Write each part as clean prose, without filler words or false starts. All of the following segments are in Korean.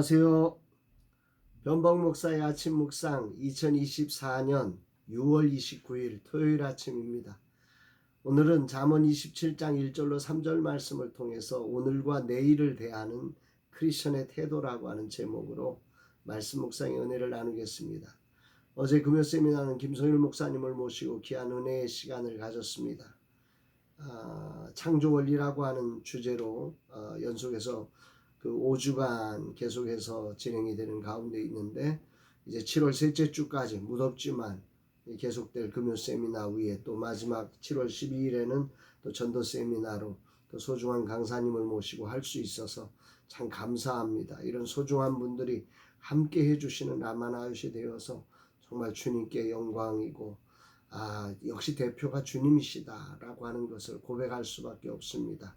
안녕하세요. 변방 목사의 아침 묵상 2024년 6월 29일 토요일 아침입니다. 오늘은 잠언 27장 1절로 3절 말씀을 통해서 오늘과 내일을 대하는 크리스천의 태도라고 하는 제목으로 말씀 묵상의 은혜를 나누겠습니다. 어제 금요 세미나는 김성일 목사님을 모시고 귀한 은혜의 시간을 가졌습니다. 창조 원리라고 하는 주제로 연속해서 그 5주간 계속해서 진행이 되는 가운데 있는데, 이제 7월 셋째 주까지 무덥지만 계속될 금요 세미나 위에 또 마지막 7월 12일에는 또 전도 세미나로 또 소중한 강사님을 모시고 할 수 있어서 참 감사합니다. 이런 소중한 분들이 함께 해주시는 라마나웃이 되어서 정말 주님께 영광이고, 역시 대표가 주님이시다라고 하는 것을 고백할 수밖에 없습니다.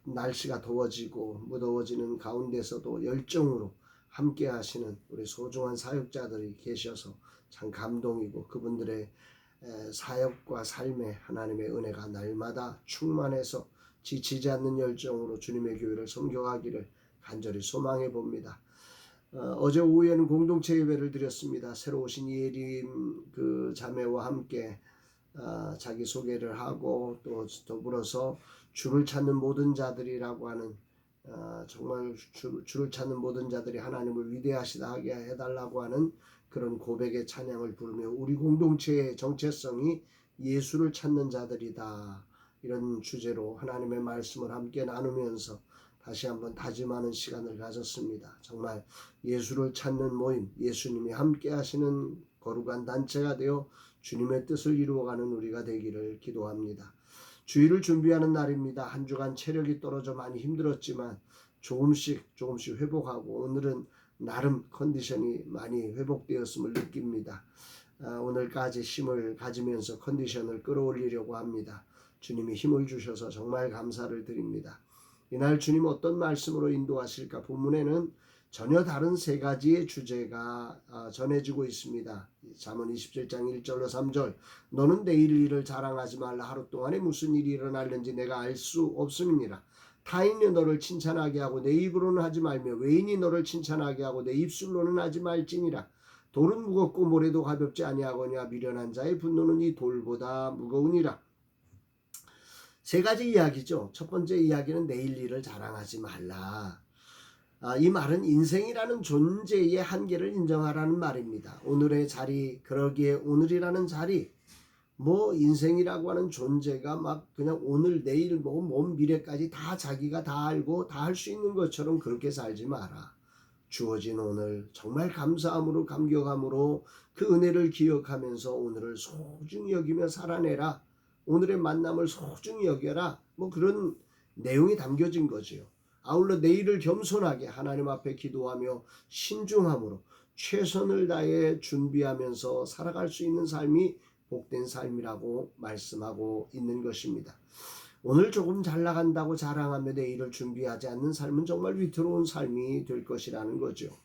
날씨가 더워지고 무더워지는 가운데서도 열정으로 함께 하시는 우리 소중한 사역자들이 계셔서 참 감동이고, 그분들의 사역과 삶에 하나님의 은혜가 날마다 충만해서 지치지 않는 열정으로 주님의 교회를 섬겨가기를 간절히 소망해 봅니다. 어제 오후에는 공동체 예배를 드렸습니다. 새로 오신 이예림 그 자매와 함께 자기 소개를 하고, 또 더불어서 주를 찾는 모든 자들이라고 하는, 정말 주를 찾는 모든 자들이 하나님을 위대하시다 하게 해달라고 하는 그런 고백의 찬양을 부르며, 우리 공동체의 정체성이 예수를 찾는 자들이다, 이런 주제로 하나님의 말씀을 함께 나누면서 다시 한번 다짐하는 시간을 가졌습니다. 정말 예수를 찾는 모임, 예수님이 함께 하시는 거룩한 단체가 되어 주님의 뜻을 이루어가는 우리가 되기를 기도합니다. 주일을 준비하는 날입니다. 한 주간 체력이 떨어져 많이 힘들었지만 조금씩 회복하고, 오늘은 나름 컨디션이 많이 회복되었음을 느낍니다. 오늘까지 힘을 가지면서 컨디션을 끌어올리려고 합니다. 주님이 힘을 주셔서 정말 감사를 드립니다. 이날 주님 어떤 말씀으로 인도하실까? 본문에는 전혀 다른 세 가지의 주제가 전해지고 있습니다. 잠언 27장 1절로 3절. 너는 내일 일을 자랑하지 말라. 하루 동안에 무슨 일이 일어날는지 내가 알 수 없음이니라. 타인이 너를 칭찬하게 하고 내 입으로는 하지 말며, 외인이 너를 칭찬하게 하고 내 입술로는 하지 말지니라. 돌은 무겁고 모래도 가볍지 아니하거니와 미련한 자의 분노는 이 돌보다 무거우니라. 세 가지 이야기죠. 첫 번째 이야기는 내일 일을 자랑하지 말라. 이 말은 인생이라는 존재의 한계를 인정하라는 말입니다. 오늘의 자리, 그러기에 오늘이라는 자리, 인생이라고 하는 존재가 막 그냥 오늘 내일 먼 미래까지 다 자기가 다 알고 다 할 수 있는 것처럼 그렇게 살지 마라. 주어진 오늘 정말 감사함으로, 감격함으로 그 은혜를 기억하면서 오늘을 소중히 여기며 살아내라. 오늘의 만남을 소중히 여겨라. 그런 내용이 담겨진 거지요. 아울러 내일을 겸손하게 하나님 앞에 기도하며 신중함으로 최선을 다해 준비하면서 살아갈 수 있는 삶이 복된 삶이라고 말씀하고 있는 것입니다. 오늘 조금 잘 나간다고 자랑하며 내일을 준비하지 않는 삶은 정말 위태로운 삶이 될 것이라는 거죠.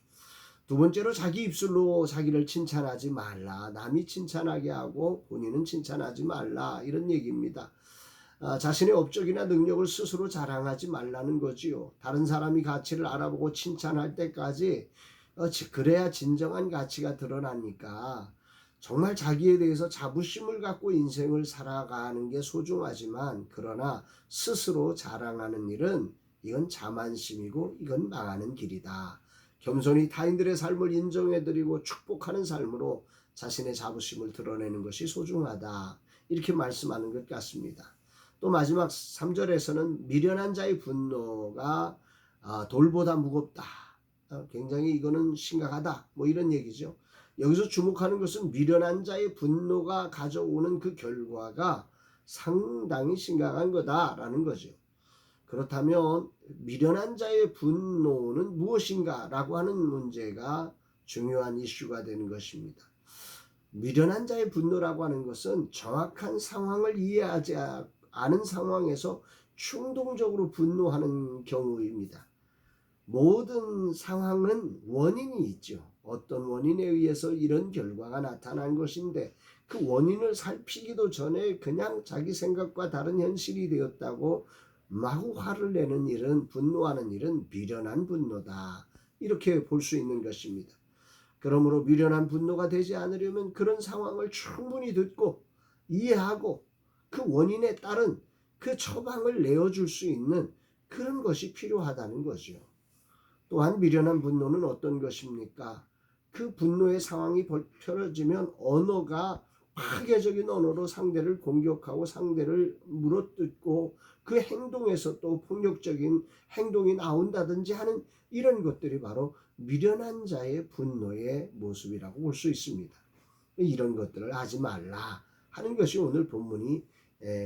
두 번째로, 자기 입술로 자기를 칭찬하지 말라. 남이 칭찬하게 하고 본인은 칭찬하지 말라, 이런 얘기입니다. 자신의 업적이나 능력을 스스로 자랑하지 말라는 거지요. 다른 사람이 가치를 알아보고 칭찬할 때까지 그래야 진정한 가치가 드러나니까, 정말 자기에 대해서 자부심을 갖고 인생을 살아가는 게 소중하지만, 그러나 스스로 자랑하는 일은 이건 자만심이고 이건 망하는 길이다. 겸손히 타인들의 삶을 인정해드리고 축복하는 삶으로 자신의 자부심을 드러내는 것이 소중하다, 이렇게 말씀하는 것 같습니다. 또 마지막 3절에서는 미련한 자의 분노가 돌보다 무겁다. 굉장히 이거는 심각하다. 이런 얘기죠. 여기서 주목하는 것은 미련한 자의 분노가 가져오는 그 결과가 상당히 심각한 거다라는 거죠. 그렇다면 미련한 자의 분노는 무엇인가라고 하는 문제가 중요한 이슈가 되는 것입니다. 미련한 자의 분노라고 하는 것은 정확한 상황을 이해하지 않은 상황에서 충동적으로 분노하는 경우입니다. 모든 상황은 원인이 있죠. 어떤 원인에 의해서 이런 결과가 나타난 것인데, 그 원인을 살피기도 전에 그냥 자기 생각과 다른 현실이 되었다고 마구 화를 내는 일은, 분노하는 일은 미련한 분노다. 이렇게 볼 수 있는 것입니다. 그러므로 미련한 분노가 되지 않으려면 그런 상황을 충분히 듣고 이해하고 그 원인에 따른 그 처방을 내어줄 수 있는 그런 것이 필요하다는 거죠. 또한 미련한 분노는 어떤 것입니까? 그 분노의 상황이 펼쳐지면 언어가 파괴적인 언어로 상대를 공격하고 상대를 물어뜯고 그 행동에서 또 폭력적인 행동이 나온다든지 하는 이런 것들이 바로 미련한 자의 분노의 모습이라고 볼 수 있습니다. 이런 것들을 하지 말라 하는 것이 오늘 본문이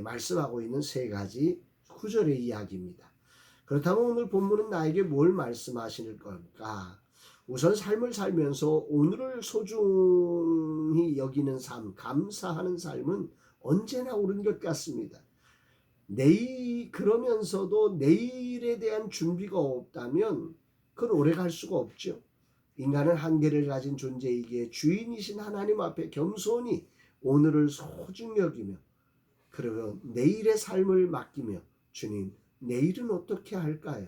말씀하고 있는 세 가지 구절의 이야기입니다. 그렇다면 오늘 본문은 나에게 뭘 말씀하시는 걸까? 우선 삶을 살면서 오늘을 소중히 여기는 삶, 감사하는 삶은 언제나 옳은 것 같습니다. 그러면서도 내일에 대한 준비가 없다면 그건 오래 갈 수가 없죠. 인간은 한계를 가진 존재이기에 주인이신 하나님 앞에 겸손히 오늘을 소중히 여기며, 그리고 내일의 삶을 맡기며, 주님, 내일은 어떻게 할까요?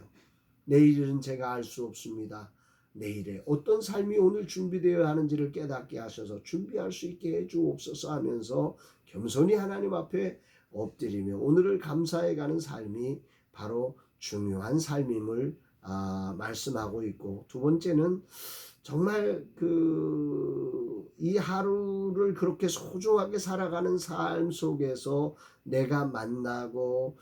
내일은 제가 알 수 없습니다. 내일에 어떤 삶이 오늘 준비되어야 하는지를 깨닫게 하셔서 준비할 수 있게 해주옵소서 하면서 겸손히 하나님 앞에 엎드리며 오늘을 감사해가는 삶이 바로 중요한 삶임을 말씀하고 있고, 두 번째는 정말 이 하루를 그렇게 소중하게 살아가는 삶 속에서 내가 만나고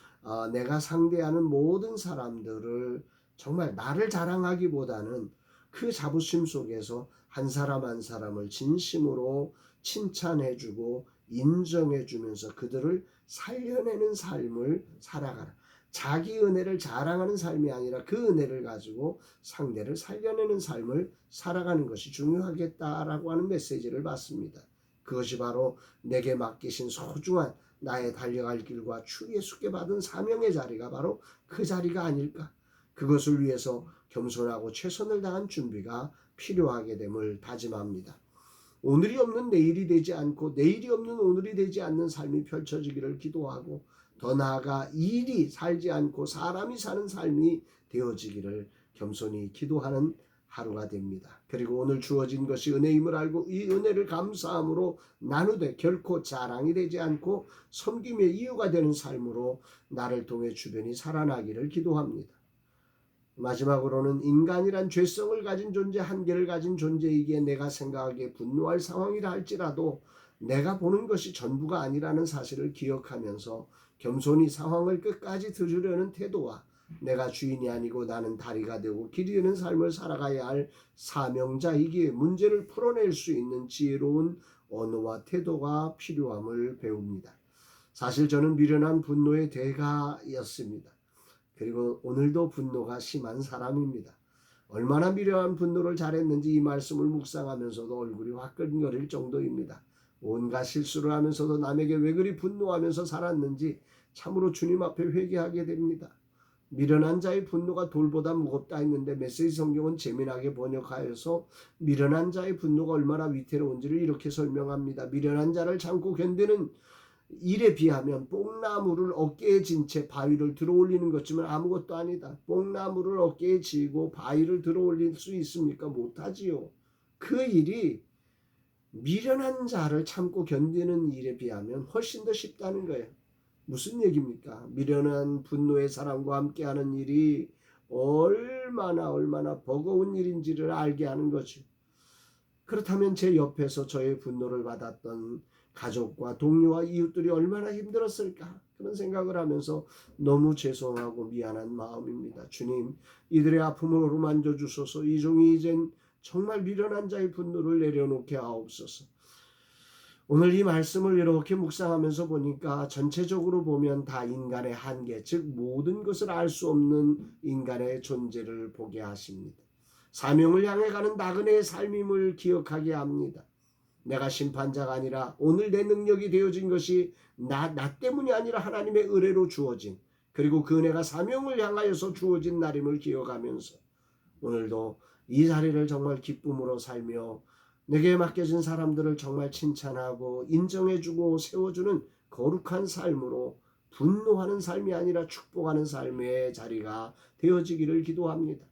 내가 상대하는 모든 사람들을 정말 나를 자랑하기보다는 그 자부심 속에서 한 사람 한 사람을 진심으로 칭찬해주고 인정해주면서 그들을 살려내는 삶을 살아가라. 자기 은혜를 자랑하는 삶이 아니라 그 은혜를 가지고 상대를 살려내는 삶을 살아가는 것이 중요하겠다라고 하는 메시지를 받습니다. 그것이 바로 내게 맡기신 소중한 나의 달려갈 길과 추리에 숙게 받은 사명의 자리가 바로 그 자리가 아닐까. 그것을 위해서 겸손하고 최선을 다한 준비가 필요하게 됨을 다짐합니다. 오늘이 없는 내일이 되지 않고 내일이 없는 오늘이 되지 않는 삶이 펼쳐지기를 기도하고, 더 나아가 일이 살지 않고 사람이 사는 삶이 되어지기를 겸손히 기도하는 하루가 됩니다. 그리고 오늘 주어진 것이 은혜임을 알고 이 은혜를 감사함으로 나누되 결코 자랑이 되지 않고 섬김의 이유가 되는 삶으로 나를 통해 주변이 살아나기를 기도합니다. 마지막으로는 인간이란 죄성을 가진 존재, 한계를 가진 존재이기에 내가 생각하기에 분노할 상황이라 할지라도 내가 보는 것이 전부가 아니라는 사실을 기억하면서 겸손히 상황을 끝까지 들으려는 태도와 내가 주인이 아니고 나는 다리가 되고 길이 되는 삶을 살아가야 할 사명자이기에 문제를 풀어낼 수 있는 지혜로운 언어와 태도가 필요함을 배웁니다. 사실 저는 미련한 분노의 대가였습니다. 그리고 오늘도 분노가 심한 사람입니다. 얼마나 미련한 분노를 잘했는지 이 말씀을 묵상하면서도 얼굴이 화끈거릴 정도입니다. 온갖 실수를 하면서도 남에게 왜 그리 분노하면서 살았는지 참으로 주님 앞에 회개하게 됩니다. 미련한 자의 분노가 돌보다 무겁다 했는데 메시지 성경은 재미나게 번역하여서 미련한 자의 분노가 얼마나 위태로운지를 이렇게 설명합니다. 미련한 자를 참고 견디는 일에 비하면 뽕나무를 어깨에 진 채 바위를 들어올리는 것쯤은 아무것도 아니다. 뽕나무를 어깨에 지고 바위를 들어올릴 수 있습니까? 못하지요. 그 일이 미련한 자를 참고 견디는 일에 비하면 훨씬 더 쉽다는 거예요. 무슨 얘기입니까? 미련한 분노의 사람과 함께하는 일이 얼마나 버거운 일인지를 알게 하는 거죠. 그렇다면 제 옆에서 저의 분노를 받았던 가족과 동료와 이웃들이 얼마나 힘들었을까, 그런 생각을 하면서 너무 죄송하고 미안한 마음입니다. 주님, 이들의 아픔을 어루만져 주소서. 이 종이 이젠 정말 미련한 자의 분노를 내려놓게 하옵소서. 오늘 이 말씀을 이렇게 묵상하면서 보니까 전체적으로 보면 다 인간의 한계, 즉 모든 것을 알 수 없는 인간의 존재를 보게 하십니다. 사명을 향해 가는 나그네의 삶임을 기억하게 합니다. 내가 심판자가 아니라 오늘 내 능력이 되어진 것이 나 때문이 아니라 하나님의 은혜로 주어진, 그리고 그 은혜가 사명을 향하여서 주어진 날임을 기억하면서 오늘도 이 자리를 정말 기쁨으로 살며 내게 맡겨진 사람들을 정말 칭찬하고 인정해주고 세워주는 거룩한 삶으로 분노하는 삶이 아니라 축복하는 삶의 자리가 되어지기를 기도합니다.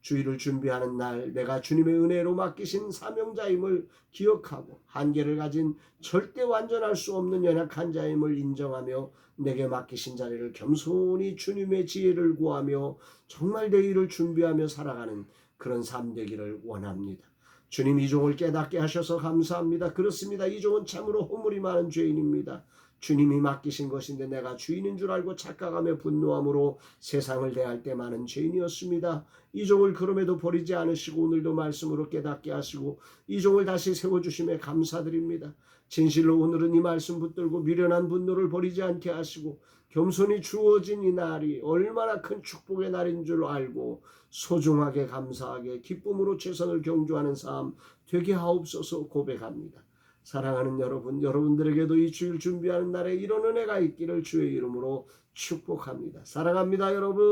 주일을 준비하는 날 내가 주님의 은혜로 맡기신 사명자임을 기억하고 한계를 가진 절대 완전할 수 없는 연약한 자임을 인정하며 내게 맡기신 자리를 겸손히 주님의 지혜를 구하며 정말 내 일을 준비하며 살아가는 그런 삶 되기를 원합니다. 주님 이 종을 깨닫게 하셔서 감사합니다. 그렇습니다. 이 종은 참으로 허물이 많은 죄인입니다. 주님이 맡기신 것인데 내가 주인인 줄 알고 착각하며 분노함으로 세상을 대할 때 많은 죄인이었습니다. 이 종을 그럼에도 버리지 않으시고 오늘도 말씀으로 깨닫게 하시고 이 종을 다시 세워주심에 감사드립니다. 진실로 오늘은 이 말씀 붙들고 미련한 분노를 버리지 않게 하시고 겸손히 주어진 이 날이 얼마나 큰 축복의 날인 줄 알고 소중하게 감사하게 기쁨으로 최선을 경주하는 삶 되게 하옵소서 고백합니다. 사랑하는 여러분, 여러분들에게도 이 주일 준비하는 날에 이런 은혜가 있기를 주의 이름으로 축복합니다. 사랑합니다, 여러분.